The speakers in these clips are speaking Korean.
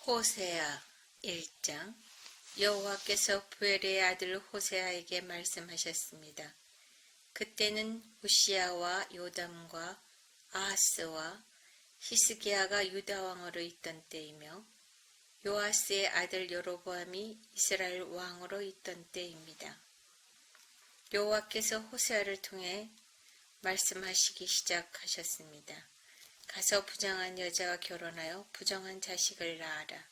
호세아 1장. 여호와께서 부엘의 아들 호세아에게 말씀하셨습니다. 그때는 우시야와 요담과 아하스와 히스기야가 유다 왕으로 있던 때이며 요아스의 아들 여로보암이 이스라엘 왕으로 있던 때입니다. 여호와께서 호세아를 통해 말씀하시기 시작하셨습니다. 가서 부정한 여자와 결혼하여 부정한 자식을 낳아라.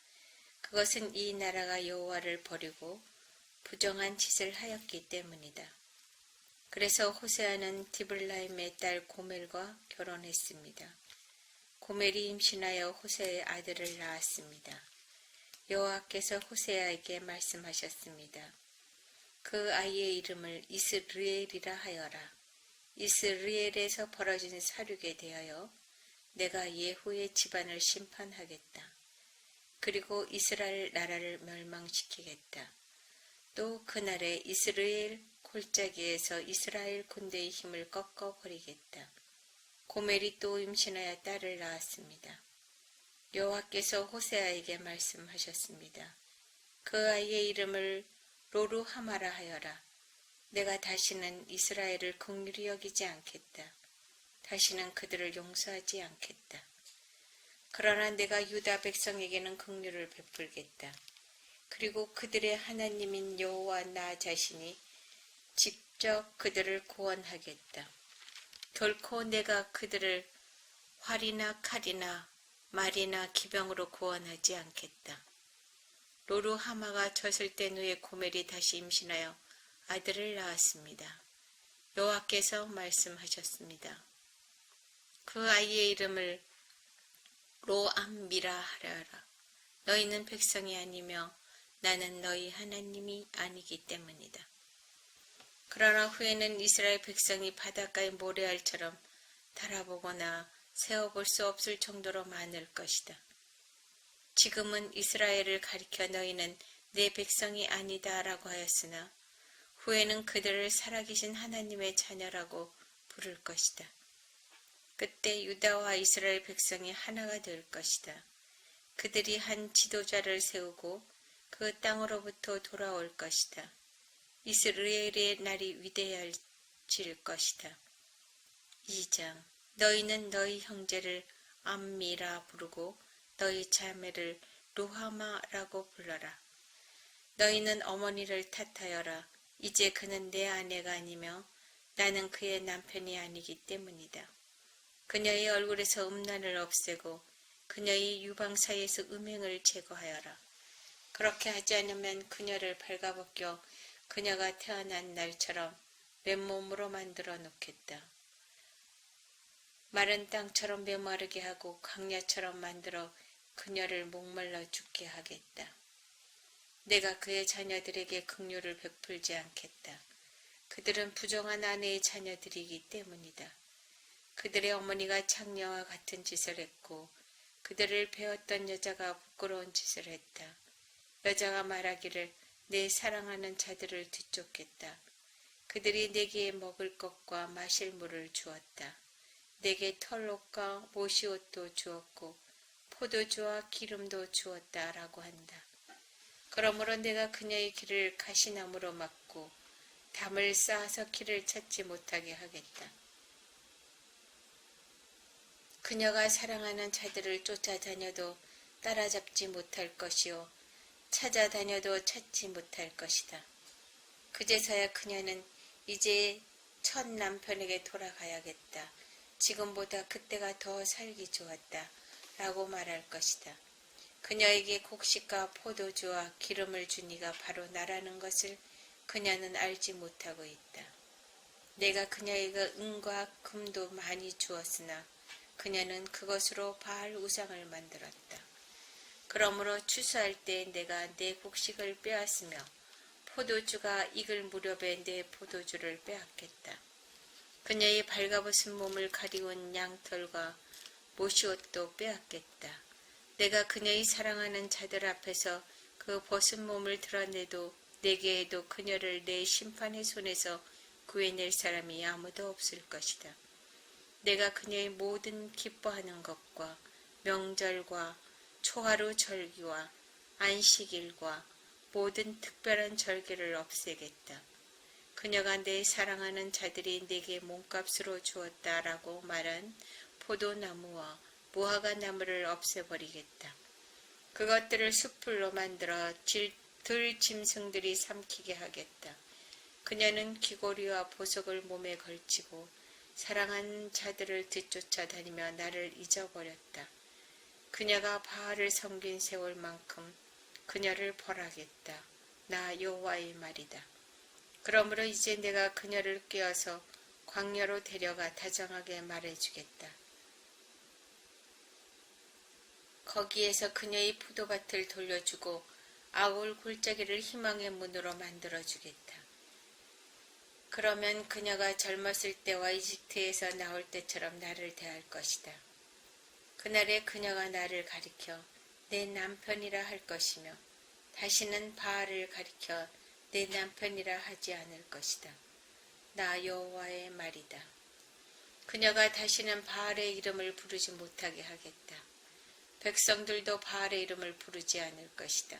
그것은 이 나라가 여호와를 버리고 부정한 짓을 하였기 때문이다. 그래서 호세아는 디블라임의 딸 고멜과 결혼했습니다. 고멜이 임신하여 호세아의 아들을 낳았습니다. 여호와께서 호세아에게 말씀하셨습니다. 그 아이의 이름을 이스르엘이라 하여라. 이스라엘에서 벌어진 사륙에 대하여 내가 예후의 집안을 심판하겠다. 그리고 이스라엘 나라를 멸망시키겠다. 또 그날에 이스라엘 골짜기에서 이스라엘 군대의 힘을 꺾어버리겠다. 고멜이 또 임신하여 딸을 낳았습니다. 여호와께서 호세아에게 말씀하셨습니다. 그 아이의 이름을 로루하마라 하여라. 내가 다시는 이스라엘을 긍휼히 여기지 않겠다. 다시는 그들을 용서하지 않겠다. 그러나 내가 유다 백성에게는 긍휼을 베풀겠다. 그리고 그들의 하나님인 여호와 나 자신이 직접 그들을 구원하겠다. 결코 내가 그들을 활이나 칼이나 말이나 기병으로 구원하지 않겠다. 로루하마가 젖을 땐 후에 고멜이 다시 임신하여 아들을 낳았습니다. 여호와께서 말씀하셨습니다. 그 아이의 이름을 로암미라 하려라. 너희는 백성이 아니며 나는 너희 하나님이 아니기 때문이다. 그러나 후에는 이스라엘 백성이 바닷가의 모래알처럼 달아보거나 세어볼 수 없을 정도로 많을 것이다. 지금은 이스라엘을 가리켜 너희는 내 백성이 아니다 라고 하였으나 후에는 그들을 살아계신 하나님의 자녀라고 부를 것이다. 그때 유다와 이스라엘 백성이 하나가 될 것이다. 그들이 한 지도자를 세우고 그 땅으로부터 돌아올 것이다. 이스라엘의 날이 위대해질 것이다. 2장. 너희는 너희 형제를 암미라 부르고 너희 자매를 루하마라고 불러라. 너희는 어머니를 탓하여라. 이제 그는 내 아내가 아니며 나는 그의 남편이 아니기 때문이다. 그녀의 얼굴에서 음란을 없애고 그녀의 유방 사이에서 음행을 제거하여라. 그렇게 하지 않으면 그녀를 발가벗겨 그녀가 태어난 날처럼 맨몸으로 만들어 놓겠다. 마른 땅처럼 메마르게 하고 광야처럼 만들어 그녀를 목말라 죽게 하겠다. 내가 그의 자녀들에게 긍휼을 베풀지 않겠다. 그들은 부정한 아내의 자녀들이기 때문이다. 그들의 어머니가 창녀와 같은 짓을 했고 그들을 배웠던 여자가 부끄러운 짓을 했다. 여자가 말하기를 내 사랑하는 자들을 뒤쫓겠다. 그들이 내게 먹을 것과 마실 물을 주었다. 내게 털옷과 모시옷도 주었고 포도주와 기름도 주었다 라고 한다. 그러므로 내가 그녀의 길을 가시나무로 막고 담을 쌓아서 길을 찾지 못하게 하겠다. 그녀가 사랑하는 자들을 쫓아다녀도 따라잡지 못할 것이요 찾아다녀도 찾지 못할 것이다. 그제서야 그녀는 이제 첫 남편에게 돌아가야겠다. 지금보다 그때가 더 살기 좋았다. 라고 말할 것이다. 그녀에게 곡식과 포도주와 기름을 준 이가 바로 나라는 것을 그녀는 알지 못하고 있다. 내가 그녀에게 은과 금도 많이 주었으나 그녀는 그것으로 바알 우상을 만들었다. 그러므로 추수할 때 내가 내 곡식을 빼앗으며 포도주가 익을 무렵에 내 포도주를 빼앗겠다. 그녀의 발가벗은 몸을 가리운 양털과 모시옷도 빼앗겠다. 내가 그녀의 사랑하는 자들 앞에서 그 벗은 몸을 드러내도 내게에도 그녀를 내 심판의 손에서 구해낼 사람이 아무도 없을 것이다. 내가 그녀의 모든 기뻐하는 것과 명절과 초하루 절기와 안식일과 모든 특별한 절기를 없애겠다. 그녀가 내 사랑하는 자들이 내게 몸값으로 주었다라고 말한 포도나무와 무화과 나무를 없애버리겠다. 그것들을 숯불로 만들어 들짐승들이 삼키게 하겠다. 그녀는 귀고리와 보석을 몸에 걸치고 사랑한 자들을 뒤쫓아다니며 나를 잊어버렸다. 그녀가 바알을 섬긴 세월만큼 그녀를 벌하겠다. 나 여호와의 말이다. 그러므로 이제 내가 그녀를 꿰어서 광야로 데려가 다정하게 말해주겠다. 거기에서 그녀의 포도밭을 돌려주고 아울 골짜기를 희망의 문으로 만들어주겠다. 그러면 그녀가 젊었을 때와 이집트에서 나올 때처럼 나를 대할 것이다. 그날에 그녀가 나를 가리켜 내 남편이라 할 것이며 다시는 바알을 가리켜 내 남편이라 하지 않을 것이다. 나 여호와의 말이다. 그녀가 다시는 바알의 이름을 부르지 못하게 하겠다. 백성들도 바알의 이름을 부르지 않을 것이다.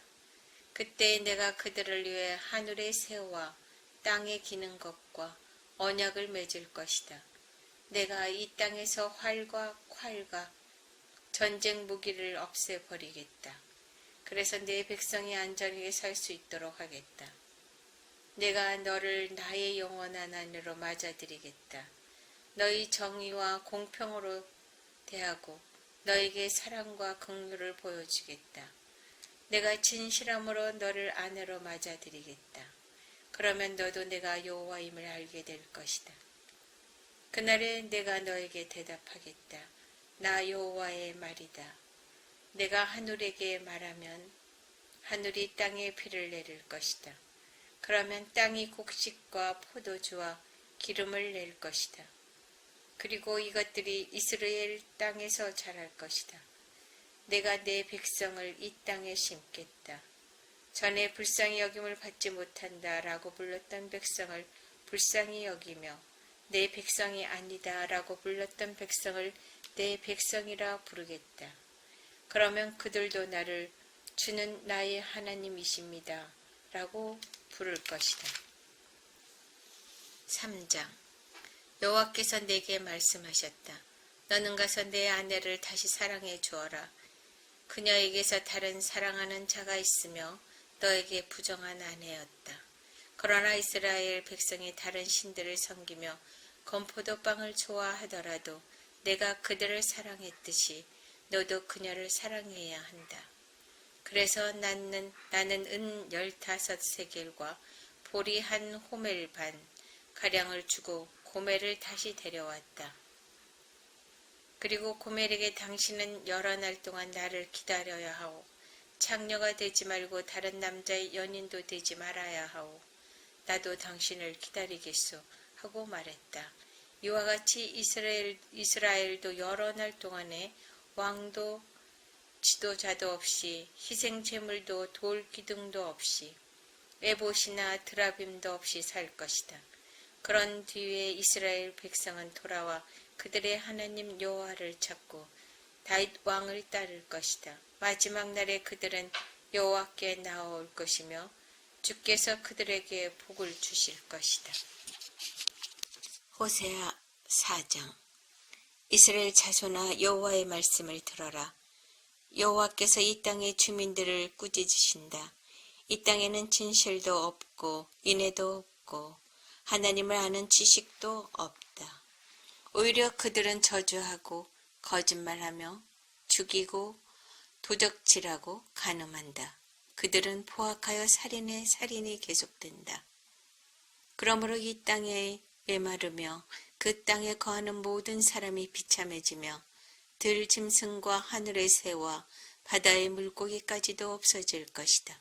그때 내가 그들을 위해 하늘의 새와 땅에 기는 것과 언약을 맺을 것이다. 내가 이 땅에서 활과 콸과 전쟁 무기를 없애버리겠다. 그래서 내 백성이 안전하게 살 수 있도록 하겠다. 내가 너를 나의 영원한 아내로 맞아들이겠다. 너희 정의와 공평으로 대하고 너에게 사랑과 긍휼을 보여주겠다. 내가 진실함으로 너를 아내로 맞아들이겠다. 그러면 너도 내가 여호와임을 알게 될 것이다. 그날에 내가 너에게 대답하겠다. 나 여호와의 말이다. 내가 하늘에게 말하면 하늘이 땅에 비를 내릴 것이다. 그러면 땅이 곡식과 포도주와 기름을 낼 것이다. 그리고 이것들이 이스라엘 땅에서 자랄 것이다. 내가 내 백성을 이 땅에 심겠다. 전에 불쌍히 여김을 받지 못한다 라고 불렀던 백성을 불쌍히 여기며 내 백성이 아니다 라고 불렀던 백성을 내 백성이라 부르겠다. 그러면 그들도 나를 주는 나의 하나님이십니다 라고 부를 것이다. 3장. 여호와께서 내게 말씀하셨다. 너는 가서 내 아내를 다시 사랑해 주어라. 그녀에게서 다른 사랑하는 자가 있으며 너에게 부정한 아내였다. 그러나 이스라엘 백성이 다른 신들을 섬기며 건포도빵을 좋아하더라도 내가 그들을 사랑했듯이 너도 그녀를 사랑해야 한다. 그래서 나는 은 15세겔과 보리 한 호멜 반 가량을 주고 고멜을 다시 데려왔다. 그리고 고멜에게 당신은 여러 날 동안 나를 기다려야 하오. 창녀가 되지 말고 다른 남자의 연인도 되지 말아야 하오. 나도 당신을 기다리겠소 하고 말했다. 이와 같이 이스라엘도 여러 날 동안에 왕도 지도자도 없이 희생 제물도 돌 기둥도 없이 에봇이나 드라빔도 없이 살 것이다. 그런 뒤에 이스라엘 백성은 돌아와 그들의 하나님 여호와를 찾고 다윗 왕을 따를 것이다. 마지막 날에 그들은 여호와께 나아올 것이며 주께서 그들에게 복을 주실 것이다. 호세아 4장. 이스라엘 자손아 여호와의 말씀을 들어라. 여호와께서 이 땅의 주민들을 꾸짖으신다. 이 땅에는 진실도 없고 인애도 없고 하나님을 아는 지식도 없다. 오히려 그들은 저주하고 거짓말하며 죽이고 도적질하고 간음한다. 그들은 포악하여 살인에 살인이 계속된다. 그러므로 이 땅에 메마르며 그 땅에 거하는 모든 사람이 비참해지며 들짐승과 하늘의 새와 바다의 물고기까지도 없어질 것이다.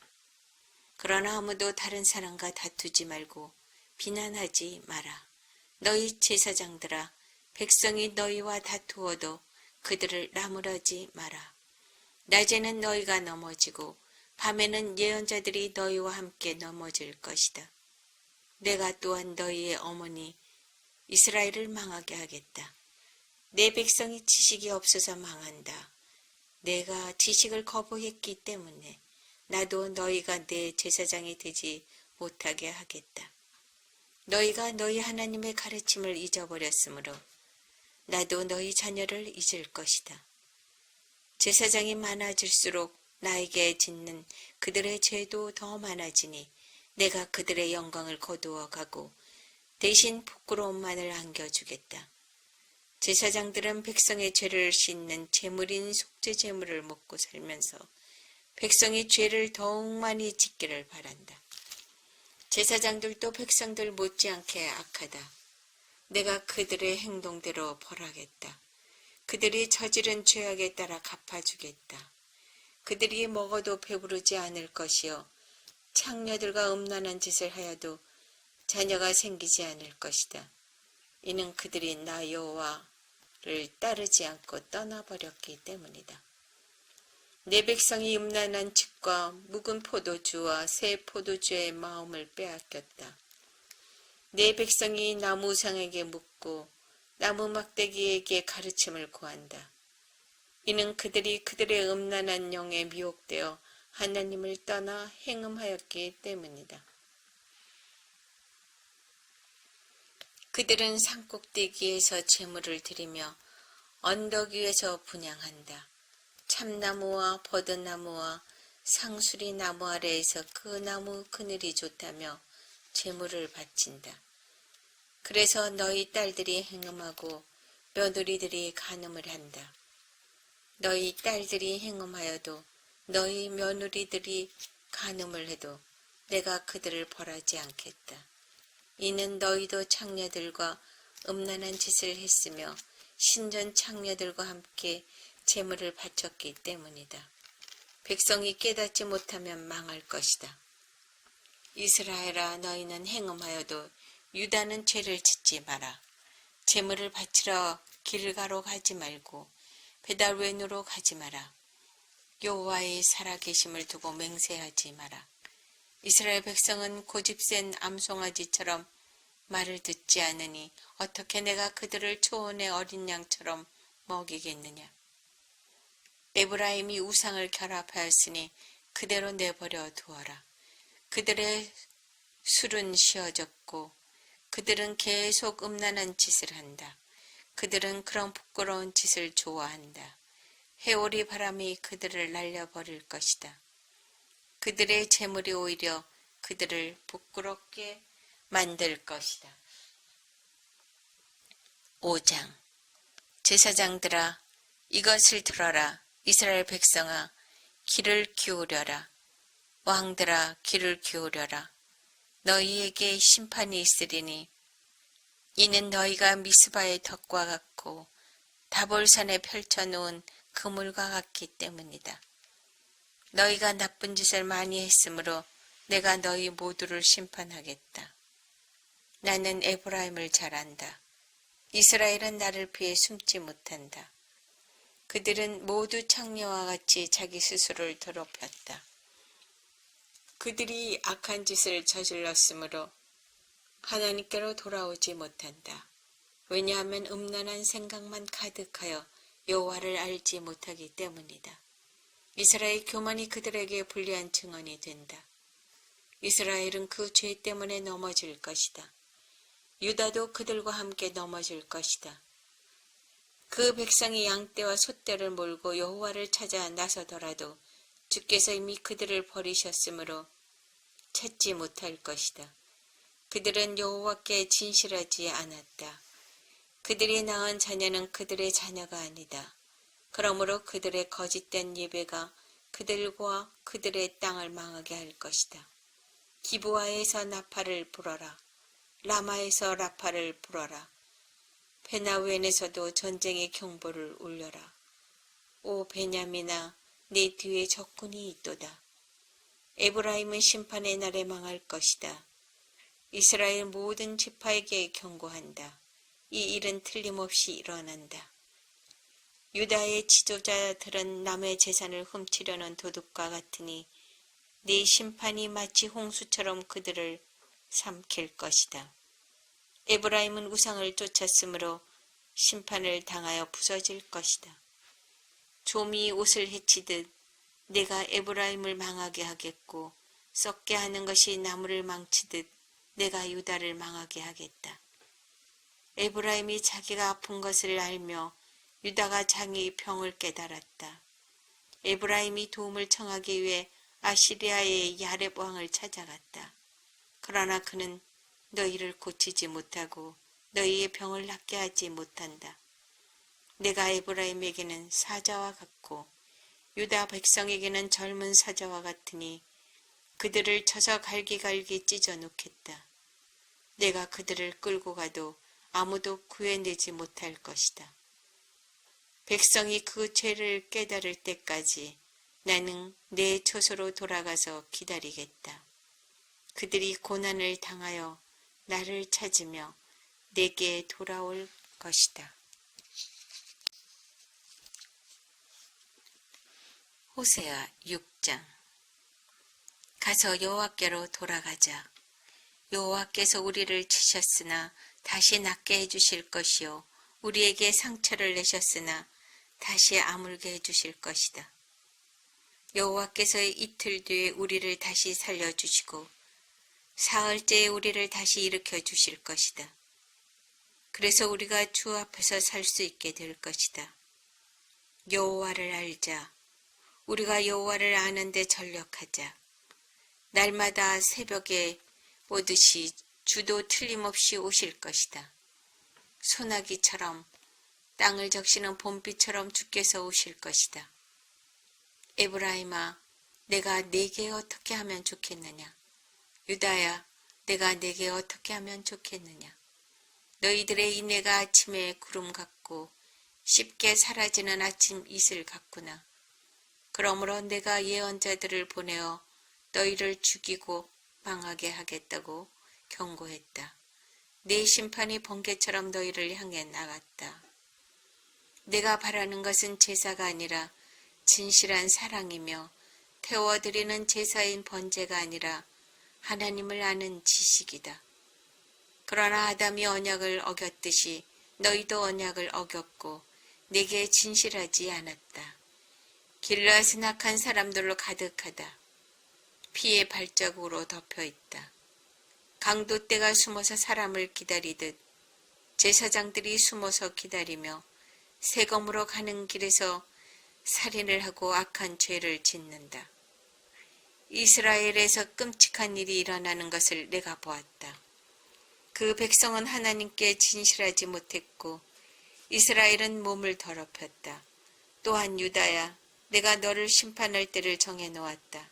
그러나 아무도 다른 사람과 다투지 말고 비난하지 마라. 너희 제사장들아, 백성이 너희와 다투어도 그들을 나무라지 마라. 낮에는 너희가 넘어지고 밤에는 예언자들이 너희와 함께 넘어질 것이다. 내가 또한 너희의 어머니 이스라엘을 망하게 하겠다. 내 백성이 지식이 없어서 망한다. 내가 지식을 거부했기 때문에 나도 너희가 내 제사장이 되지 못하게 하겠다. 너희가 너희 하나님의 가르침을 잊어버렸으므로 나도 너희 자녀를 잊을 것이다. 제사장이 많아질수록 나에게 짓는 그들의 죄도 더 많아지니 내가 그들의 영광을 거두어 가고 대신 부끄러움만을 안겨주겠다. 제사장들은 백성의 죄를 씻는 제물인 속죄 제물을 먹고 살면서 백성이 죄를 더욱 많이 짓기를 바란다. 제사장들도 백성들 못지않게 악하다. 내가 그들의 행동대로 벌하겠다. 그들이 저지른 죄악에 따라 갚아주겠다. 그들이 먹어도 배부르지 않을 것이요 창녀들과 음란한 짓을 하여도 자녀가 생기지 않을 것이다. 이는 그들이 나 여호와를 따르지 않고 떠나버렸기 때문이다. 내 백성이 음란한 짓과 묵은 포도주와 새 포도주의 마음을 빼앗겼다. 내 백성이 나무 우상에게 묻고 나무 막대기에게 가르침을 구한다. 이는 그들이 그들의 음란한 영에 미혹되어 하나님을 떠나 행음하였기 때문이다. 그들은 산꼭대기에서 제물을 드리며 언덕 위에서 분향한다. 참나무와 버드나무와 상수리 나무 아래에서 그 나무 그늘이 좋다며 제물을 바친다. 그래서 너희 딸들이 행음하고 며느리들이 간음을 한다. 너희 딸들이 행음하여도 너희 며느리들이 간음을 해도 내가 그들을 벌하지 않겠다. 이는 너희도 창녀들과 음란한 짓을 했으며 신전 창녀들과 함께 제물을 바쳤기 때문이다. 백성이 깨닫지 못하면 망할 것이다. 이스라엘아, 너희는 행음하여도 유다는 죄를 짓지 마라. 제물을 바치러 길가로 가지 말고 베달웬으로 가지 마라. 여호와의 살아계심을 두고 맹세하지 마라. 이스라엘 백성은 고집센 암송아지처럼 말을 듣지 않으니 어떻게 내가 그들을 초원의 어린 양처럼 먹이겠느냐. 에브라임이 우상을 결합하였으니 그대로 내버려 두어라. 그들의 술은 쉬어졌고 그들은 계속 음란한 짓을 한다. 그들은 그런 부끄러운 짓을 좋아한다. 해오리 바람이 그들을 날려버릴 것이다. 그들의 재물이 오히려 그들을 부끄럽게 만들 것이다. 5장. 제사장들아, 이것을 들어라. 이스라엘 백성아, 귀를 기울여라. 왕들아, 귀를 기울여라. 너희에게 심판이 있으리니 이는 너희가 미스바의 덕과 같고 다볼산에 펼쳐놓은 그물과 같기 때문이다. 너희가 나쁜 짓을 많이 했으므로 내가 너희 모두를 심판하겠다. 나는 에브라임을 잘 안다. 이스라엘은 나를 피해 숨지 못한다. 그들은 모두 창녀와 같이 자기 스스로를 더럽혔다. 그들이 악한 짓을 저질렀으므로 하나님께로 돌아오지 못한다. 왜냐하면 음란한 생각만 가득하여 여호와를 알지 못하기 때문이다. 이스라엘 교만이 그들에게 불리한 증언이 된다. 이스라엘은 그 죄 때문에 넘어질 것이다. 유다도 그들과 함께 넘어질 것이다. 그 백성이 양떼와 소떼를 몰고 여호와를 찾아 나서더라도 주께서 이미 그들을 버리셨으므로 찾지 못할 것이다. 그들은 여호와께 진실하지 않았다. 그들이 낳은 자녀는 그들의 자녀가 아니다. 그러므로 그들의 거짓된 예배가 그들과 그들의 땅을 망하게 할 것이다. 기브아에서 나팔을 불어라. 라마에서 라파를 불어라. 베나웬에서도 전쟁의 경보를 울려라. 오 베냐민아, 네 뒤에 적군이 있도다. 에브라임은 심판의 날에 망할 것이다. 이스라엘 모든 지파에게 경고한다. 이 일은 틀림없이 일어난다. 유다의 지도자들은 남의 재산을 훔치려는 도둑과 같으니 네 심판이 마치 홍수처럼 그들을 삼킬 것이다. 에브라임은 우상을 쫓았으므로 심판을 당하여 부서질 것이다. 좀이 옷을 헤치듯 내가 에브라임을 망하게 하겠고 썩게 하는 것이 나무를 망치듯 내가 유다를 망하게 하겠다. 에브라임이 자기가 아픈 것을 알며 유다가 자기 병을 깨달았다. 에브라임이 도움을 청하기 위해 아시리아의 야렙 왕을 찾아갔다. 그러나 그는 너희를 고치지 못하고 너희의 병을 낫게 하지 못한다. 내가 에브라임에게는 사자와 같고 유다 백성에게는 젊은 사자와 같으니 그들을 쳐서 갈기갈기 찢어 놓겠다. 내가 그들을 끌고 가도 아무도 구해내지 못할 것이다. 백성이 그 죄를 깨달을 때까지 나는 내 처소로 돌아가서 기다리겠다. 그들이 고난을 당하여 나를 찾으며 내게 돌아올 것이다. 호세아 6장. 가서 여호와께로 돌아가자. 여호와께서 우리를 치셨으나 다시 낫게 해주실 것이요 우리에게 상처를 내셨으나 다시 아물게 해주실 것이다. 여호와께서 이틀 뒤에 우리를 다시 살려주시고 사흘째에 우리를 다시 일으켜 주실 것이다. 그래서 우리가 주 앞에서 살 수 있게 될 것이다. 여호와를 알자. 우리가 여호와를 아는데 전력하자. 날마다 새벽에 오듯이 주도 틀림없이 오실 것이다. 소나기처럼 땅을 적시는 봄비처럼 주께서 오실 것이다. 에브라임아, 내가 네게 어떻게 하면 좋겠느냐? 유다야, 내가 네게 어떻게 하면 좋겠느냐? 너희들의 인내가 아침에 구름 같고 쉽게 사라지는 아침 이슬 같구나. 그러므로 내가 예언자들을 보내어 너희를 죽이고 망하게 하겠다고 경고했다. 내 심판이 번개처럼 너희를 향해 나갔다. 내가 바라는 것은 제사가 아니라 진실한 사랑이며 태워드리는 제사인 번제가 아니라 하나님을 아는 지식이다. 그러나 아담이 언약을 어겼듯이 너희도 언약을 어겼고 내게 진실하지 않았다. 길르앗은 악한 사람들로 가득하다. 피의 발자국으로 덮여있다. 강도떼가 숨어서 사람을 기다리듯 제사장들이 숨어서 기다리며 세검으로 가는 길에서 살인을 하고 악한 죄를 짓는다. 이스라엘에서 끔찍한 일이 일어나는 것을 내가 보았다. 그 백성은 하나님께 진실하지 못했고 이스라엘은 몸을 더럽혔다. 또한 유다야, 내가 너를 심판할 때를 정해놓았다.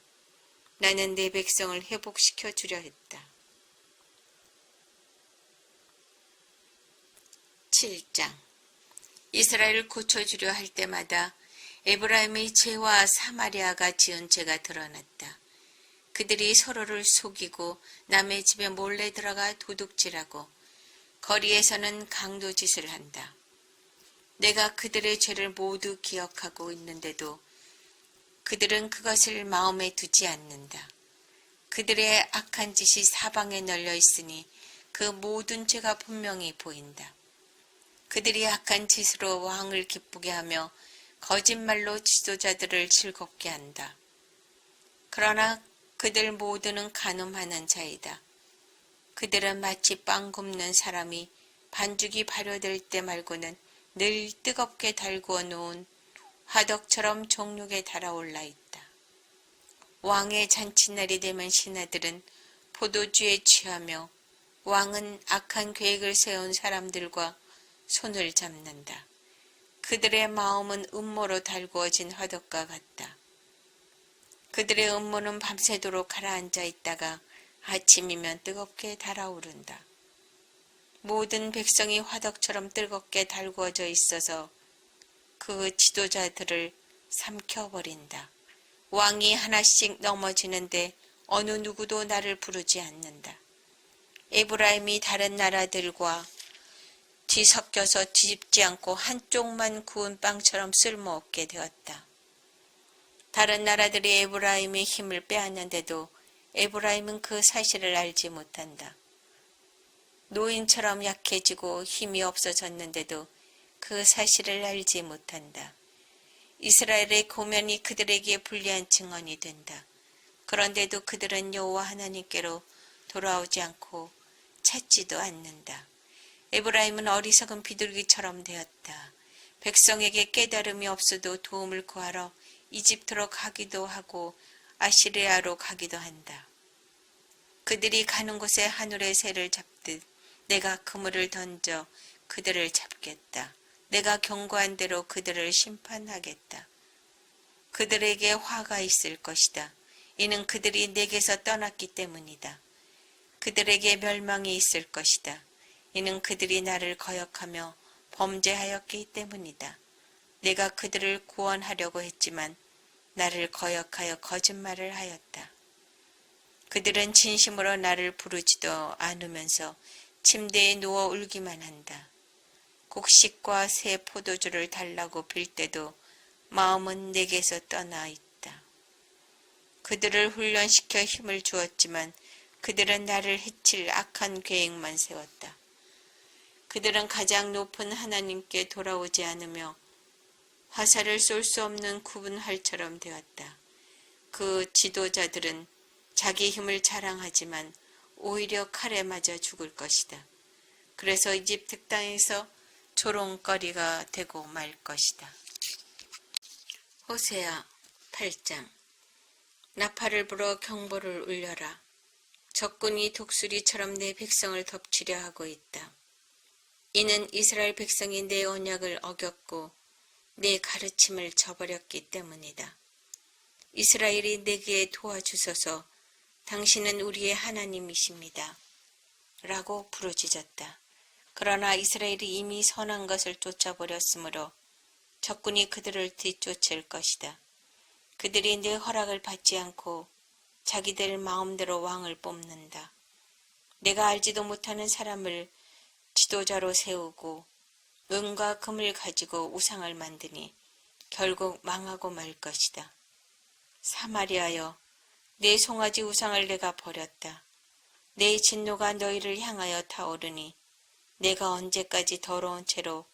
나는 내 백성을 회복시켜 주려 했다. 7장. 이스라엘을 고쳐주려 할 때마다 에브라임의 죄와 사마리아가 지은 죄가 드러났다. 그들이 서로를 속이고 남의 집에 몰래 들어가 도둑질하고 거리에서는 강도짓을 한다. 내가 그들의 죄를 모두 기억하고 있는데도 그들은 그것을 마음에 두지 않는다. 그들의 악한 짓이 사방에 널려 있으니 그 모든 죄가 분명히 보인다. 그들이 악한 짓으로 왕을 기쁘게 하며 거짓말로 지도자들을 즐겁게 한다. 그러나 그들 모두는 간음하는 자이다. 그들은 마치 빵 굽는 사람이 반죽이 발효될 때 말고는 늘 뜨겁게 달구어 놓은 화덕처럼 정육에 달아올라 있다. 왕의 잔칫날이 되면 신하들은 포도주에 취하며 왕은 악한 계획을 세운 사람들과 손을 잡는다. 그들의 마음은 음모로 달구어진 화덕과 같다. 그들의 음모는 밤새도록 가라앉아 있다가 아침이면 뜨겁게 달아오른다. 모든 백성이 화덕처럼 뜨겁게 달구어져 있어서 그 지도자들을 삼켜버린다. 왕이 하나씩 넘어지는데 어느 누구도 나를 부르지 않는다. 에브라임이 다른 나라들과 뒤섞여서 뒤집지 않고 한쪽만 구운 빵처럼 쓸모없게 되었다. 다른 나라들이 에브라임의 힘을 빼앗는데도 에브라임은 그 사실을 알지 못한다. 노인처럼 약해지고 힘이 없어졌는데도 그 사실을 알지 못한다. 이스라엘의 고면이 그들에게 불리한 증언이 된다. 그런데도 그들은 여호와 하나님께로 돌아오지 않고 찾지도 않는다. 에브라임은 어리석은 비둘기처럼 되었다. 백성에게 깨달음이 없어도 도움을 구하러 이집트로 가기도 하고 아시리아로 가기도 한다. 그들이 가는 곳에 하늘의 새를 잡듯 내가 그물을 던져 그들을 잡겠다. 내가 경고한 대로 그들을 심판하겠다. 그들에게 화가 있을 것이다. 이는 그들이 내게서 떠났기 때문이다. 그들에게 멸망이 있을 것이다. 이는 그들이 나를 거역하며 범죄하였기 때문이다. 내가 그들을 구원하려고 했지만 나를 거역하여 거짓말을 하였다. 그들은 진심으로 나를 부르지도 않으면서 침대에 누워 울기만 한다. 곡식과 새 포도주를 달라고 빌 때도 마음은 내게서 떠나 있다. 그들을 훈련시켜 힘을 주었지만 그들은 나를 해칠 악한 계획만 세웠다. 그들은 가장 높은 하나님께 돌아오지 않으며 화살을 쏠 수 없는 굽은 활처럼 되었다. 그 지도자들은 자기 힘을 자랑하지만 오히려 칼에 맞아 죽을 것이다. 그래서 이집트 땅에서 조롱거리가 되고 말 것이다. 호세아 8장. 나팔을 불어 경보를 울려라. 적군이 독수리처럼 내 백성을 덮치려 하고 있다. 이는 이스라엘 백성이 내 언약을 어겼고 내 가르침을 저버렸기 때문이다. 이스라엘이 내게 도와주소서. 당신은 우리의 하나님이십니다. 라고 부르짖었다. 그러나 이스라엘이 이미 선한 것을 쫓아버렸으므로 적군이 그들을 뒤쫓을 것이다. 그들이 내 허락을 받지 않고 자기들 마음대로 왕을 뽑는다. 내가 알지도 못하는 사람을 지도자로 세우고 은과 금을 가지고 우상을 만드니 결국 망하고 말 것이다. 사마리아여, 내 송아지 우상을 내가 버렸다. 내 진노가 너희를 향하여 타오르니 내가 언제까지 더러운 채로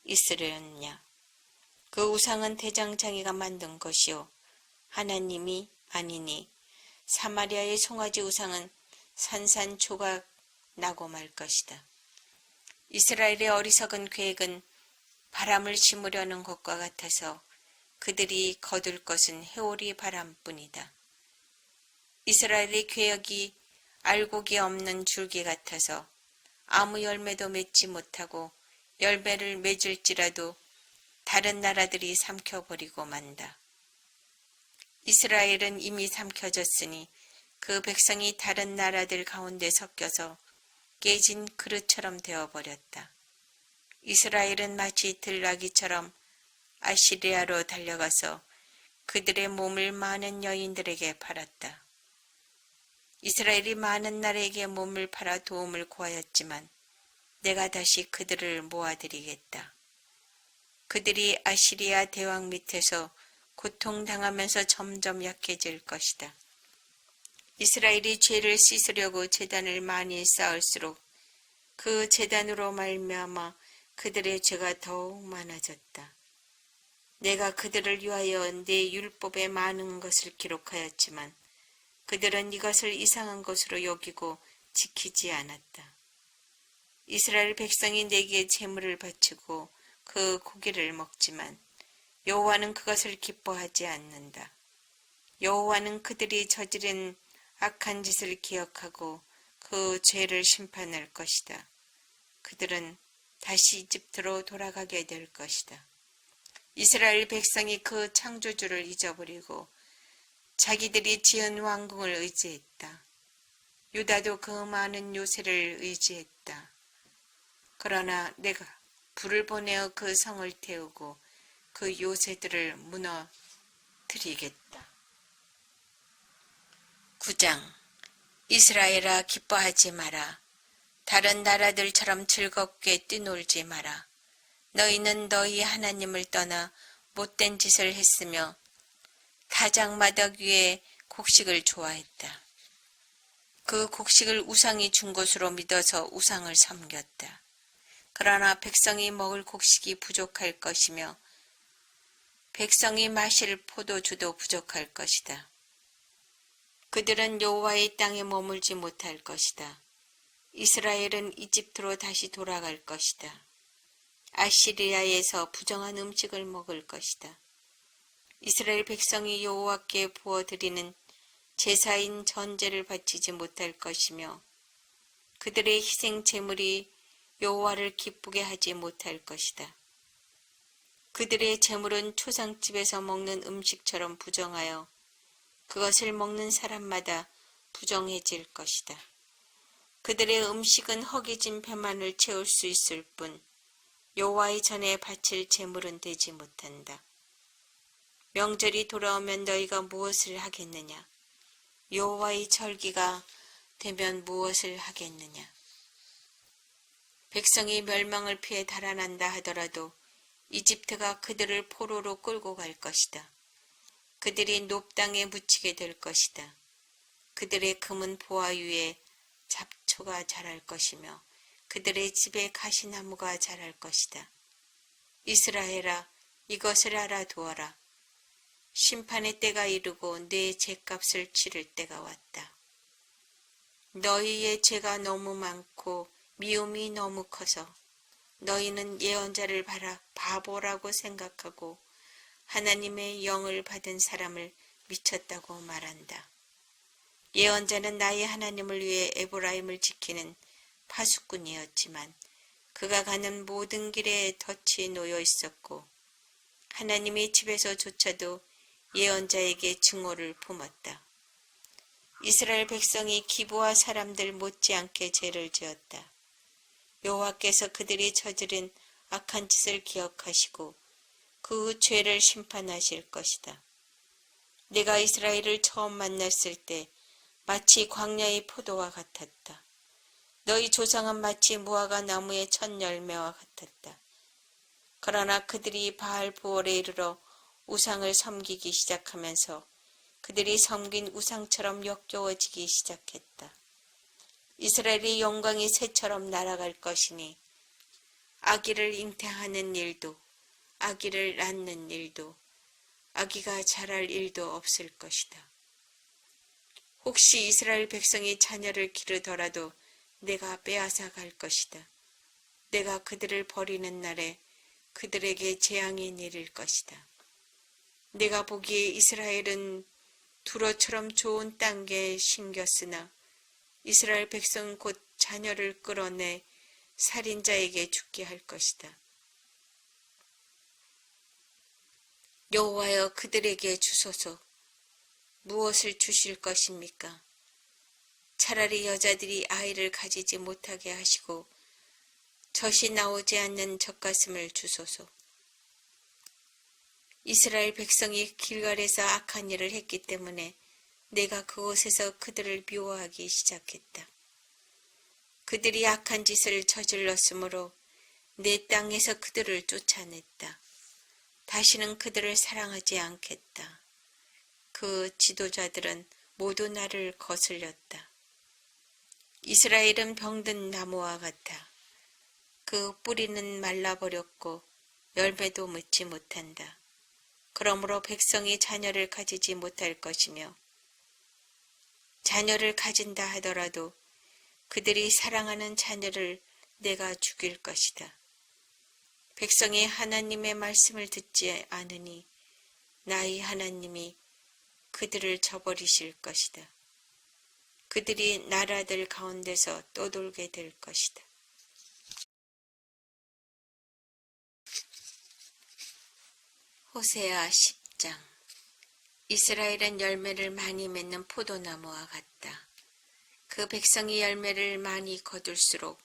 있으려느냐. 그 우상은 대장장이가 만든 것이요 하나님이 아니니 사마리아의 송아지 우상은 산산조각 나고 말 것이다. 이스라엘의 어리석은 계획은 바람을 심으려는 것과 같아서 그들이 거둘 것은 해오리 바람뿐이다. 이스라엘의 계획이 알곡이 없는 줄기 같아서 아무 열매도 맺지 못하고 열매를 맺을지라도 다른 나라들이 삼켜버리고 만다. 이스라엘은 이미 삼켜졌으니 그 백성이 다른 나라들 가운데 섞여서 깨진 그릇처럼 되어버렸다. 이스라엘은 마치 들나귀처럼 아시리아로 달려가서 그들의 몸을 많은 여인들에게 팔았다. 이스라엘이 많은 나라에게 몸을 팔아 도움을 구하였지만 내가 다시 그들을 모아드리겠다. 그들이 아시리아 대왕 밑에서 고통당하면서 점점 약해질 것이다. 이스라엘이 죄를 씻으려고 제단을 많이 쌓을수록 그 제단으로 말미암아 그들의 죄가 더욱 많아졌다. 내가 그들을 위하여 내 율법에 많은 것을 기록하였지만 그들은 이것을 이상한 것으로 여기고 지키지 않았다. 이스라엘 백성이 내게 제물을 바치고 그 고기를 먹지만 여호와는 그것을 기뻐하지 않는다. 여호와는 그들이 저지른 악한 짓을 기억하고 그 죄를 심판할 것이다. 그들은 다시 이집트로 돌아가게 될 것이다. 이스라엘 백성이 그 창조주를 잊어버리고 자기들이 지은 왕궁을 의지했다. 유다도 그 많은 요새를 의지했다. 그러나 내가 불을 보내어 그 성을 태우고 그 요새들을 무너뜨리겠다. 9장. 이스라엘아, 기뻐하지 마라. 다른 나라들처럼 즐겁게 뛰놀지 마라. 너희는 너희 하나님을 떠나 못된 짓을 했으며 타작마덕 위에 곡식을 좋아했다. 그 곡식을 우상이 준 것으로 믿어서 우상을 섬겼다. 그러나 백성이 먹을 곡식이 부족할 것이며 백성이 마실 포도주도 부족할 것이다. 그들은 여호와의 땅에 머물지 못할 것이다. 이스라엘은 이집트로 다시 돌아갈 것이다. 아시리아에서 부정한 음식을 먹을 것이다. 이스라엘 백성이 여호와께 부어드리는 제사인 전제를 바치지 못할 것이며 그들의 희생 제물이 여호와를 기쁘게 하지 못할 것이다. 그들의 제물은 초상집에서 먹는 음식처럼 부정하여 그것을 먹는 사람마다 부정해질 것이다. 그들의 음식은 허기진 배만을 채울 수 있을 뿐 여호와의 전에 바칠 제물은 되지 못한다. 명절이 돌아오면 너희가 무엇을 하겠느냐? 여호와의 절기가 되면 무엇을 하겠느냐? 백성이 멸망을 피해 달아난다 하더라도 이집트가 그들을 포로로 끌고 갈 것이다. 그들이 높당에 묻히게 될 것이다. 그들의 금은 보화 위에 잡초가 자랄 것이며 그들의 집에 가시나무가 자랄 것이다. 이스라엘아, 이것을 알아두어라. 심판의 때가 이르고 내 죄값을 치를 때가 왔다. 너희의 죄가 너무 많고 미움이 너무 커서 너희는 예언자를 바라 바보라고 생각하고 하나님의 영을 받은 사람을 미쳤다고 말한다. 예언자는 나의 하나님을 위해 에브라임을 지키는 파수꾼이었지만 그가 가는 모든 길에 덫이 놓여 있었고 하나님의 집에서조차도 예언자에게 증오를 품었다. 이스라엘 백성이 기브아 사람들 못지않게 죄를 지었다. 여호와께서 그들이 저지른 악한 짓을 기억하시고 그 죄를 심판하실 것이다. 내가 이스라엘을 처음 만났을 때 마치 광야의 포도와 같았다. 너희 조상은 마치 무화과 나무의 첫 열매와 같았다. 그러나 그들이 바알 부월에 이르러 우상을 섬기기 시작하면서 그들이 섬긴 우상처럼 역겨워지기 시작했다. 이스라엘의 영광이 새처럼 날아갈 것이니 아기를 잉태하는 일도 아기를 낳는 일도 아기가 자랄 일도 없을 것이다. 혹시 이스라엘 백성이 자녀를 기르더라도 내가 빼앗아 갈 것이다. 내가 그들을 버리는 날에 그들에게 재앙이 내릴 것이다. 내가 보기에 이스라엘은 두로처럼 좋은 땅에 심겼으나 이스라엘 백성은 곧 자녀를 끌어내 살인자에게 죽게 할 것이다. 여호와여, 그들에게 주소서. 무엇을 주실 것입니까? 차라리 여자들이 아이를 가지지 못하게 하시고 젖이 나오지 않는 젖가슴을 주소서. 이스라엘 백성이 길갈에서 악한 일을 했기 때문에 내가 그곳에서 그들을 미워하기 시작했다. 그들이 악한 짓을 저질렀으므로 내 땅에서 그들을 쫓아냈다. 다시는 그들을 사랑하지 않겠다. 그 지도자들은 모두 나를 거슬렸다. 이스라엘은 병든 나무와 같아. 그 뿌리는 말라버렸고 열매도 맺지 못한다. 그러므로 백성이 자녀를 가지지 못할 것이며 자녀를 가진다 하더라도 그들이 사랑하는 자녀를 내가 죽일 것이다. 백성이 하나님의 말씀을 듣지 않으니 나의 하나님이 그들을 저버리실 것이다. 그들이 나라들 가운데서 떠돌게 될 것이다. 호세아 10장. 이스라엘은 열매를 많이 맺는 포도나무와 같다. 그 백성이 열매를 많이 거둘수록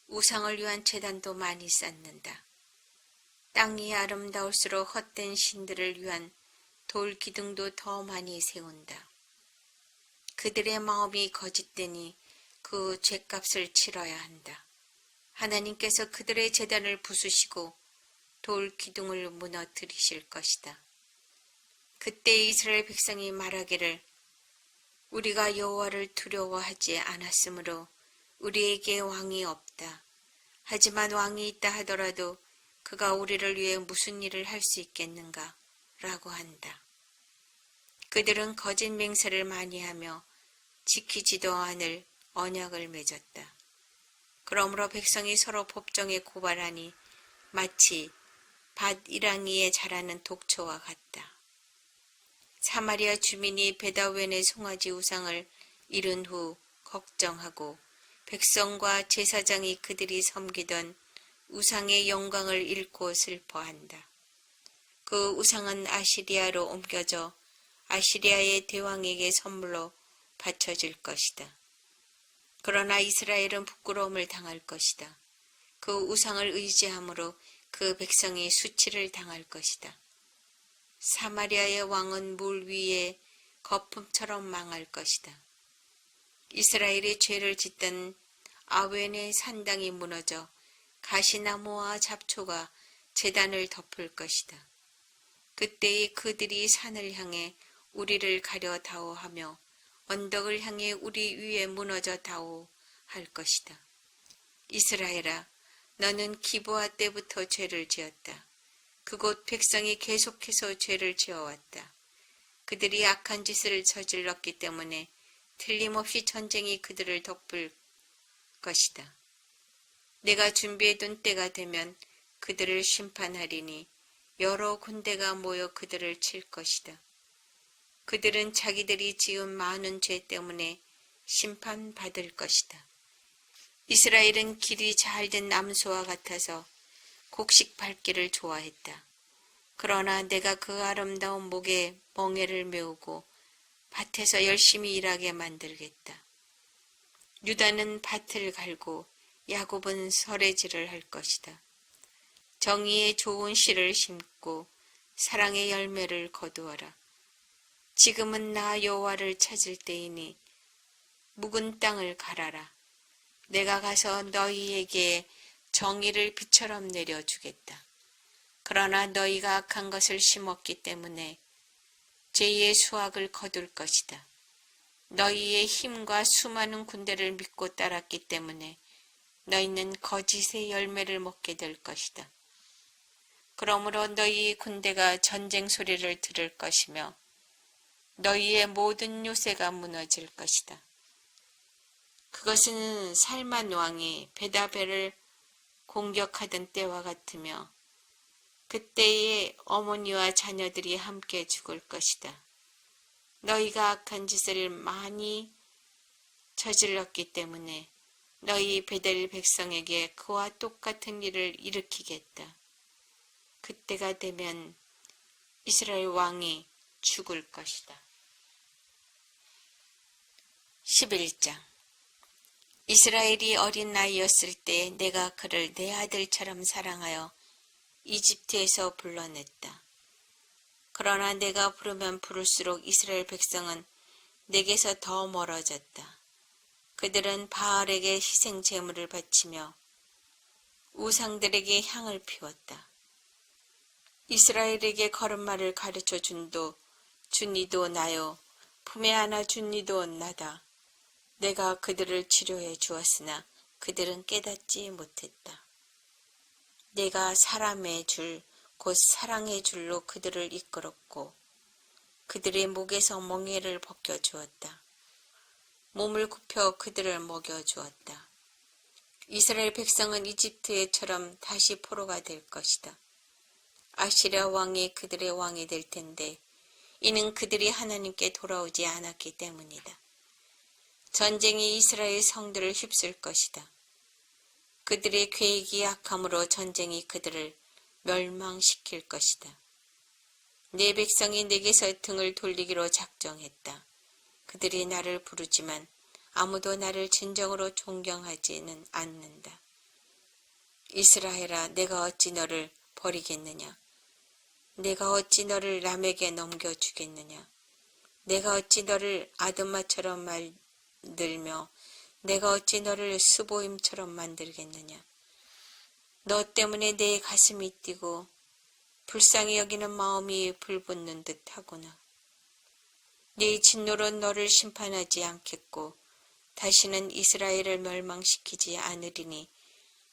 우상을 위한 제단도 많이 쌓는다. 땅이 아름다울수록 헛된 신들을 위한 돌 기둥도 더 많이 세운다. 그들의 마음이 거짓되니 그 죗값을 치러야 한다. 하나님께서 그들의 제단을 부수시고 돌 기둥을 무너뜨리실 것이다. 그때 이스라엘 백성이 말하기를 우리가 여호와를 두려워하지 않았으므로 우리에게 왕이 없다. 하지만 왕이 있다 하더라도 그가 우리를 위해 무슨 일을 할 수 있겠는가? 라고 한다. 그들은 거짓 맹세를 많이 하며 지키지도 않을 언약을 맺었다. 그러므로 백성이 서로 법정에 고발하니 마치 밭이랑이에 자라는 독초와 같다. 사마리아 주민이 베다웬의 송아지 우상을 잃은 후 걱정하고 백성과 제사장이 그들이 섬기던 우상의 영광을 잃고 슬퍼한다. 그 우상은 아시리아로 옮겨져 아시리아의 대왕에게 선물로 바쳐질 것이다. 그러나 이스라엘은 부끄러움을 당할 것이다. 그 우상을 의지함으로 그 백성이 수치를 당할 것이다. 사마리아의 왕은 물 위에 거품처럼 망할 것이다. 이스라엘이 죄를 짓던 아웬의 산당이 무너져 가시나무와 잡초가 제단을 덮을 것이다. 그때에 그들이 산을 향해 우리를 가려 다오하며 언덕을 향해 우리 위에 무너져 다오 할 것이다. 이스라엘아, 너는 기브아 때부터 죄를 지었다. 그곳 백성이 계속해서 죄를 지어왔다. 그들이 악한 짓을 저질렀기 때문에 틀림없이 전쟁이 그들을 덮을 것이다. 내가 준비해둔 때가 되면 그들을 심판하리니 여러 군대가 모여 그들을 칠 것이다. 그들은 자기들이 지은 많은 죄 때문에 심판받을 것이다. 이스라엘은 길이 잘된 암소와 같아서 곡식 밟기를 좋아했다. 그러나 내가 그 아름다운 목에 멍에를 메우고 밭에서 열심히 일하게 만들겠다. 유다는 밭을 갈고 야곱은 서래질을 할 것이다. 정의의 좋은 씨를 심고 사랑의 열매를 거두어라. 지금은 나 여호와를 찾을 때이니 묵은 땅을 갈아라. 내가 가서 너희에게 정의를 비처럼 내려주겠다. 그러나 너희가 악한 것을 심었기 때문에 죄의 수확을 거둘 것이다. 너희의 힘과 수많은 군대를 믿고 따랐기 때문에 너희는 거짓의 열매를 먹게 될 것이다. 그러므로 너희 군대가 전쟁 소리를 들을 것이며 너희의 모든 요새가 무너질 것이다. 그것은 살만 왕이 베다벨을 공격하던 때와 같으며 그때의 어머니와 자녀들이 함께 죽을 것이다. 너희가 악한 짓을 많이 저질렀기 때문에 너희 베델 백성에게 그와 똑같은 일을 일으키겠다. 그때가 되면 이스라엘 왕이 죽을 것이다. 11장. 이스라엘이 어린 나이였을 때 내가 그를 내 아들처럼 사랑하여 이집트에서 불러냈다. 그러나 내가 부르면 부를수록 이스라엘 백성은 내게서 더 멀어졌다. 그들은 바알에게 희생 제물을 바치며 우상들에게 향을 피웠다. 이스라엘에게 걸음마를 가르쳐 준 이도 나요. 품에 안아 준 이도 나다. 내가 그들을 치료해 주었으나 그들은 깨닫지 못했다. 내가 사람의 줄, 곧 사랑의 줄로 그들을 이끌었고 그들의 목에서 멍에를 벗겨주었다. 몸을 굽혀 그들을 먹여주었다. 이스라엘 백성은 이집트처럼 다시 포로가 될 것이다. 아시리아 왕이 그들의 왕이 될 텐데 이는 그들이 하나님께 돌아오지 않았기 때문이다. 전쟁이 이스라엘 성들을 휩쓸 것이다. 그들의 계획이 악함으로 전쟁이 그들을 멸망시킬 것이다. 내 백성이 내게서 등을 돌리기로 작정했다. 그들이 나를 부르지만 아무도 나를 진정으로 존경하지는 않는다. 이스라엘아, 내가 어찌 너를 버리겠느냐? 내가 어찌 너를 남에게 넘겨주겠느냐? 내가 어찌 너를 아드마처럼 만들며 내가 어찌 너를 수보임처럼 만들겠느냐? 너 때문에 내 가슴이 뛰고 불쌍히 여기는 마음이 불붙는 듯 하구나. 네 진노로 너를 심판하지 않겠고 다시는 이스라엘을 멸망시키지 않으리니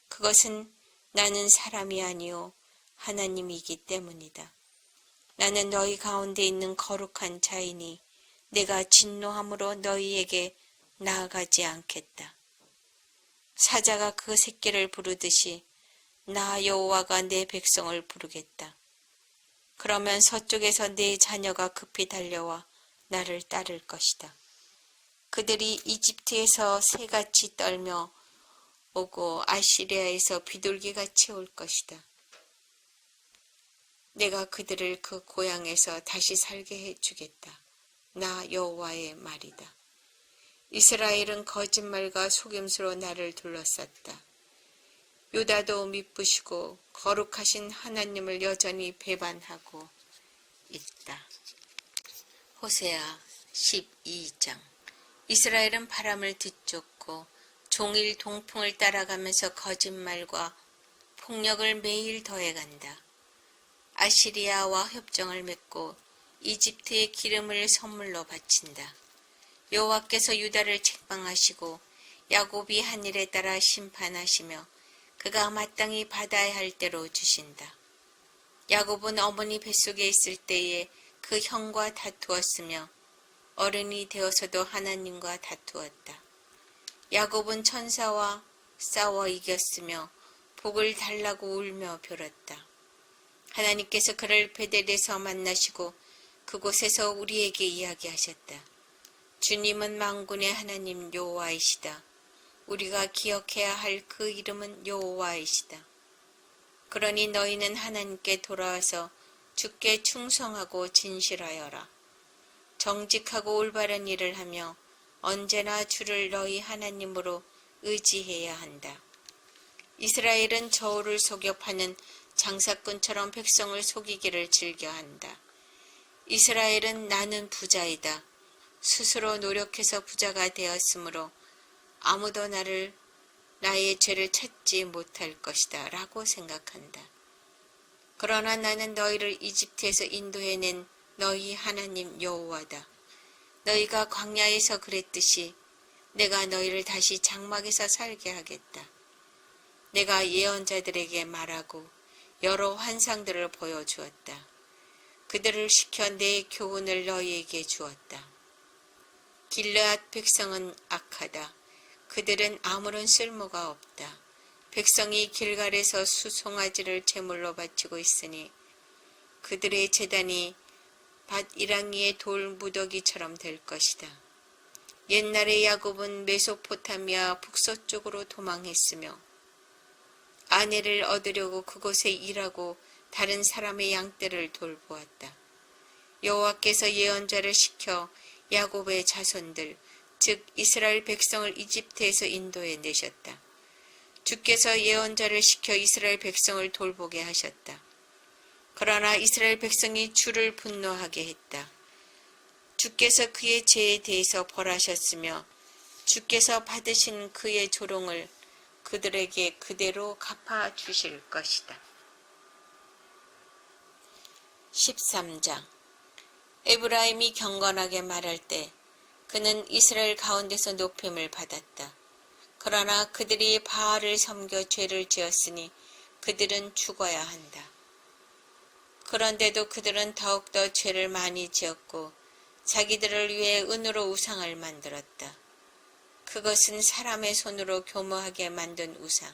그것은 나는 사람이 아니요 하나님이기 때문이다. 나는 너희 가운데 있는 거룩한 자이니 내가 진노함으로 너희에게 나아가지 않겠다. 사자가 그 새끼를 부르듯이 나 여호와가 내 백성을 부르겠다. 그러면 서쪽에서 내 자녀가 급히 달려와 나를 따를 것이다. 그들이 이집트에서 새같이 떨며 오고 아시리아에서 비둘기같이 올 것이다. 내가 그들을 그 고향에서 다시 살게 해주겠다. 나 여호와의 말이다. 이스라엘은 거짓말과 속임수로 나를 둘러쌌다. 유다도 미쁘시고 거룩하신 하나님을 여전히 배반하고 있다. 호세아 12장. 이스라엘은 바람을 뒤쫓고 종일 동풍을 따라가면서 거짓말과 폭력을 매일 더해간다. 아시리아와 협정을 맺고 이집트의 기름을 선물로 바친다. 여호와께서 유다를 책망하시고 야곱이 하늘에 따라 심판하시며 그가 마땅히 받아야 할 대로 주신다. 야곱은 어머니 뱃속에 있을 때에 그 형과 다투었으며 어른이 되어서도 하나님과 다투었다. 야곱은 천사와 싸워 이겼으며 복을 달라고 울며 빌었다. 하나님께서 그를 베델에서 만나시고 그곳에서 우리에게 이야기하셨다. 주님은 만군의 하나님 여호와이시다. 우리가 기억해야 할 그 이름은 여호와이시다. 그러니 너희는 하나님께 돌아와서 주께 충성하고 진실하여라. 정직하고 올바른 일을 하며 언제나 주를 너희 하나님으로 의지해야 한다. 이스라엘은 저울을 속여 파는 장사꾼처럼 백성을 속이기를 즐겨한다. 이스라엘은 나는 부자이다. 스스로 노력해서 부자가 되었으므로 아무도 나의 죄를 찾지 못할 것이다 라고 생각한다. 그러나 나는 너희를 이집트에서 인도해낸 너희 하나님 여호와다. 너희가 광야에서 그랬듯이 내가 너희를 다시 장막에서 살게 하겠다. 내가 예언자들에게 말하고 여러 환상들을 보여주었다. 그들을 시켜 내 교훈을 너희에게 주었다. 길르앗 백성은 악하다. 그들은 아무런 쓸모가 없다. 백성이 길갈에서 수송아지를 제물로 바치고 있으니 그들의 제단이 밭 이랑이의 돌 무더기처럼 될 것이다. 옛날에 야곱은 메소포타미아 북서쪽으로 도망했으며 아내를 얻으려고 그곳에 일하고 다른 사람의 양떼를 돌보았다. 여호와께서 예언자를 시켜 야곱의 자손들 즉 이스라엘 백성을 이집트에서 인도해 내셨다. 주께서 예언자를 시켜 이스라엘 백성을 돌보게 하셨다. 그러나 이스라엘 백성이 주를 분노하게 했다. 주께서 그의 죄에 대해서 벌하셨으며 주께서 받으신 그의 조롱을 그들에게 그대로 갚아 주실 것이다. 13장. 에브라임이 경건하게 말할 때 그는 이스라엘 가운데서 높임을 받았다. 그러나 그들이 바알을 섬겨 죄를 지었으니 그들은 죽어야 한다. 그런데도 그들은 더욱더 죄를 많이 지었고 자기들을 위해 은으로 우상을 만들었다. 그것은 사람의 손으로 교묘하게 만든 우상,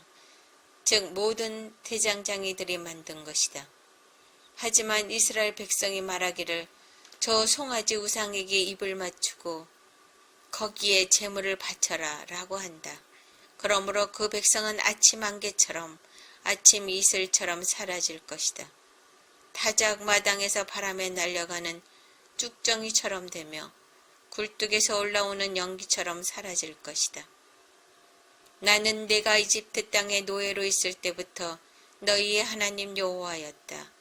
즉 모든 대장장이들이 만든 것이다. 하지만 이스라엘 백성이 말하기를 저 송아지 우상에게 입을 맞추고 거기에 제물을 바쳐라 라고 한다. 그러므로 그 백성은 아침 안개처럼 아침 이슬처럼 사라질 것이다. 타작 마당에서 바람에 날려가는 쭉정이처럼 되며 굴뚝에서 올라오는 연기처럼 사라질 것이다. 나는 내가 이집트 땅에 노예로 있을 때부터 너희의 하나님 여호와였다.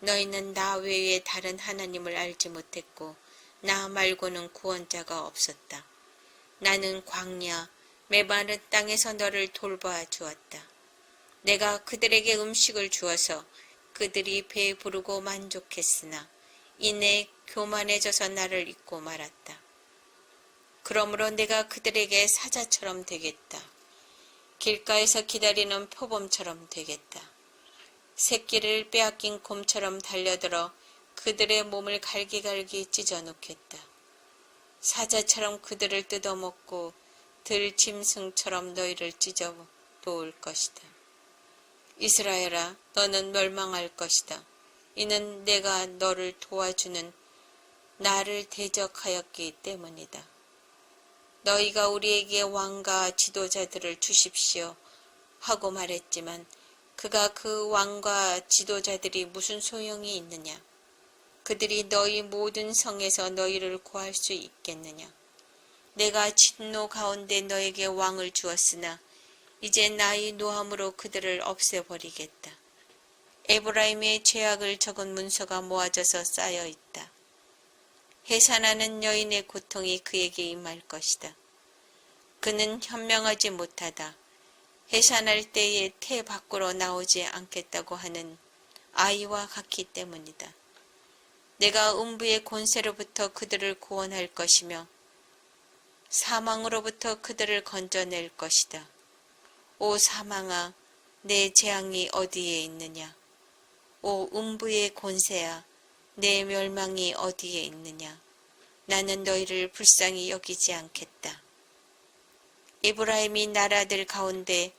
너희는 나 외에 다른 하나님을 알지 못했고 나 말고는 구원자가 없었다. 나는 광야 메마른 땅에서 너를 돌봐 주었다. 내가 그들에게 음식을 주어서 그들이 배부르고 만족했으나 이내 교만해져서 나를 잊고 말았다. 그러므로 내가 그들에게 사자처럼 되겠다. 길가에서 기다리는 표범처럼 되겠다. 새끼를 빼앗긴 곰처럼 달려들어 그들의 몸을 갈기갈기 찢어 놓겠다. 사자처럼 그들을 뜯어먹고 들짐승처럼 너희를 찢어 놓을 것이다. 이스라엘아, 너는 멸망할 것이다. 이는 내가 너를 도와주는 나를 대적하였기 때문이다. 너희가 우리에게 왕과 지도자들을 주십시오 하고 말했지만 그가 그 왕과 지도자들이 무슨 소용이 있느냐? 그들이 너희 모든 성에서 너희를 구할 수 있겠느냐? 내가 진노 가운데 너에게 왕을 주었으나 이제 나의 노함으로 그들을 없애버리겠다. 에브라임의 죄악을 적은 문서가 모아져서 쌓여 있다. 해산하는 여인의 고통이 그에게 임할 것이다. 그는 현명하지 못하다. 해산할 때에 태 밖으로 나오지 않겠다고 하는 아이와 같기 때문이다. 내가 음부의 권세로부터 그들을 구원할 것이며 사망으로부터 그들을 건져낼 것이다. 오 사망아, 내 재앙이 어디에 있느냐? 오 음부의 권세야, 내 멸망이 어디에 있느냐? 나는 너희를 불쌍히 여기지 않겠다. 에브라임이 나라들 가운데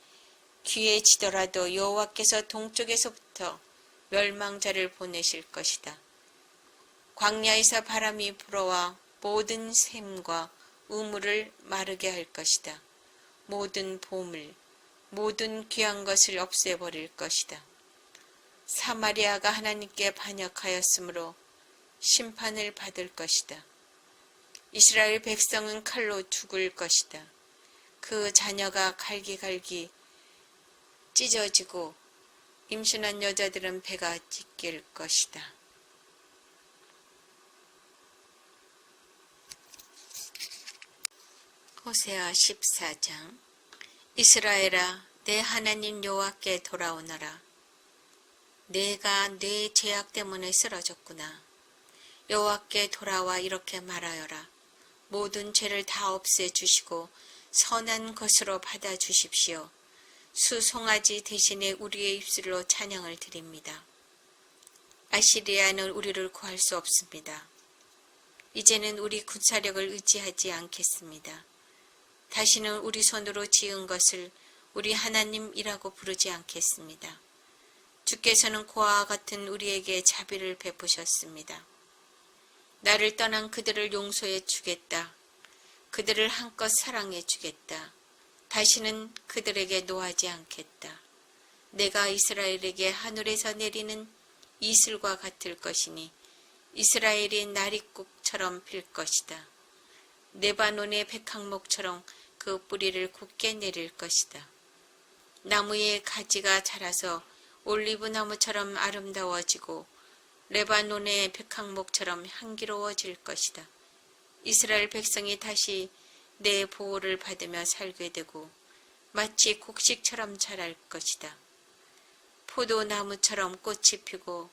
귀해지더라도 여호와께서 동쪽에서부터 멸망자를 보내실 것이다. 광야에서 바람이 불어와 모든 샘과 우물을 마르게 할 것이다. 모든 보물, 모든 귀한 것을 없애버릴 것이다. 사마리아가 하나님께 반역하였으므로 심판을 받을 것이다. 이스라엘 백성은 칼로 죽을 것이다. 그 자녀가 갈기갈기 찢어지고 임신한 여자들은 배가 찢길 것이다. 호세아 14장. 이스라엘아, 내 하나님 여호와께 돌아오너라. 내가 내 죄악 때문에 쓰러졌구나. 여호와께 돌아와 이렇게 말하여라. 모든 죄를 다 없애주시고 선한 것으로 받아주십시오. 수송아지 대신에 우리의 입술로 찬양을 드립니다. 아시리아는 우리를 구할 수 없습니다. 이제는 우리 군사력을 의지하지 않겠습니다. 다시는 우리 손으로 지은 것을 우리 하나님이라고 부르지 않겠습니다. 주께서는 고아와 같은 우리에게 자비를 베푸셨습니다. 나를 떠난 그들을 용서해 주겠다. 그들을 한껏 사랑해 주겠다. 다시는 그들에게 노하지 않겠다. 내가 이스라엘에게 하늘에서 내리는 이슬과 같을 것이니 이스라엘이 나리국처럼 필 것이다. 레바논의 백항목처럼 그 뿌리를 굳게 내릴 것이다. 나무의 가지가 자라서 올리브 나무처럼 아름다워지고 레바논의 백항목처럼 향기로워질 것이다. 이스라엘 백성이 다시 내 보호를 받으며 살게 되고 마치 곡식처럼 자랄 것이다. 포도나무처럼 꽃이 피고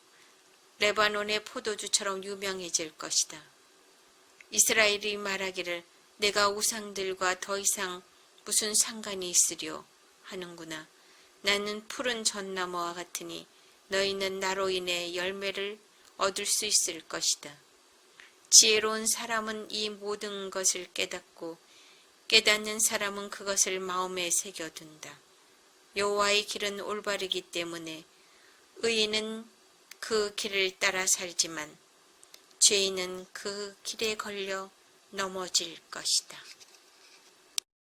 레바논의 포도주처럼 유명해질 것이다. 이스라엘이 말하기를 내가 우상들과 더 이상 무슨 상관이 있으려 하는구나. 나는 푸른 전나무와 같으니 너희는 나로 인해 열매를 얻을 수 있을 것이다. 지혜로운 사람은 이 모든 것을 깨닫고 깨닫는 사람은 그것을 마음에 새겨둔다. 여호와의 길은 올바르기 때문에 의인은 그 길을 따라 살지만 죄인은 그 길에 걸려 넘어질 것이다.